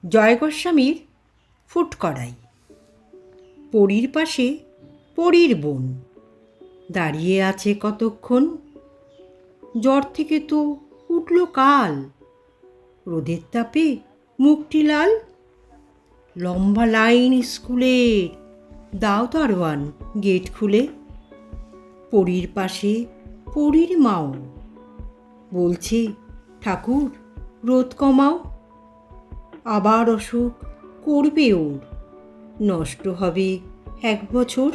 জয় গোস্বামীর ফুটকড়াই। পরীর পাশে পরীর বোন দাঁড়িয়ে আছে কতক্ষণ। জ্বর থেকে তো উঠল কাল, রোদের তাপে মুখটি লাল। লম্বা লাইন স্কুলের, দাও দারোয়ান গেট খুলে। পরীর পাশে পরীর মাও বলছে, ঠাকুর রোদ কমাও। আবার অসুখ করবে ওর, নষ্ট হবে 1 বছর।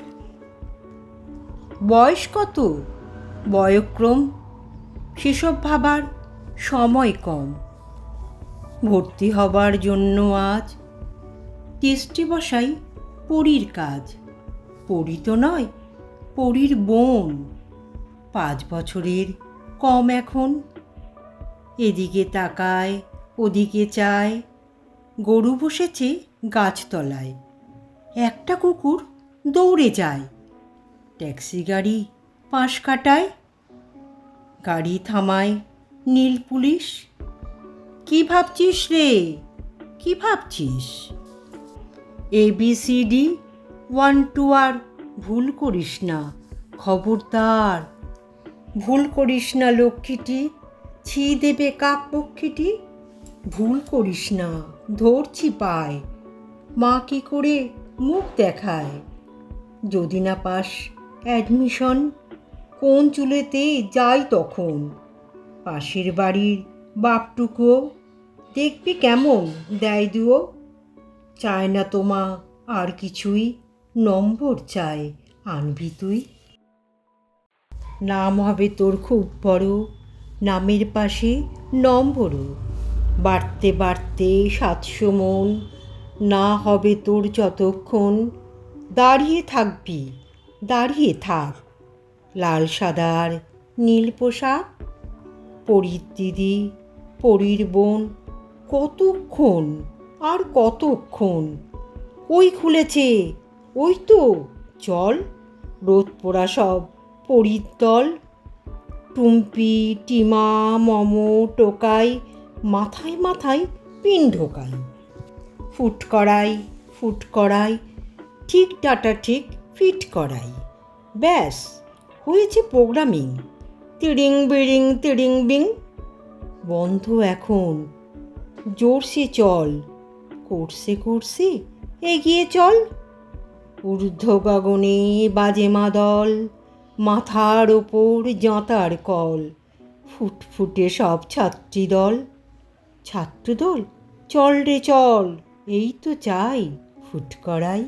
বয়স কত, বয়ক্রম, সেসব ভাবার সময় কম। ভর্তি হবার জন্য আজ টেস্টে বসাই পরীর কাজ। পরী তো নয়, পরীর বোন, 5 বছরের কম এখন। এদিকে তাকায় ওদিকে চায়, গরু বসেছে গাছতলায়, একটা কুকুর দৌড়ে যায়। ট্যাক্সি গাড়ি পাশ কাটায়, গাড়ি থামায় নীল পুলিশ। কি ভাবছিস রে, কি ভাবছিস? ABCD 1 2 আর ভুল করিস না, খবরদার। ভুল করিস না লক্ষ্মীটি, ছি দেবে কাক পক্ষীটি। ভুল করিস না, ধরছি পায়, মা কি করে মুখ দেখায়। যদি না পাস অ্যাডমিশন, কোন চুলেতে যাই তখন। পাশের বাড়ির বাপটুকুও দেখবি কেমন দেয় দুয়ো। চায় না তোমা আর কিছুই, নম্বর চায় আনবি তুই। নাম হবে তোর খুব বড়, নামের পাশে নম্বরও। বাড়তে বাড়তে 700 মন, না হবে তোর যতক্ষণ। দাঁড়িয়ে থাকবি, দাঁড়িয়ে থাক। লাল সাদার নীল পোশাক, পরীর দিদি পরীর বোন, কতক্ষণ আর কতক্ষণ। ওই খুলেছে, ওই তো চল। রোদ পোড়া সব পরীর দল। টুম্পি টিমা মম টোকাই, মাথায় মাথায় পিন ঢোকাই। ফুটকড়াই ফুটকড়াই, ঠিক ডাটা ঠিক ফিট করাই। ব্যাস হয়েছে প্রোগ্রামিং, তিড়িং বিড়িং তিড়িং বিং। বন্ধ এখন, জোরসে চল, কোর্সে কোর্সে এগিয়ে চল। ঊর্ধ্ব গগনে বাজে মাদল, মাথার ওপর জাঁতার কল। ফুটফুটে সব ছাত্রীদল, ছাত্রদল চল রে চল, এই তো চাই ফুটকড়াই।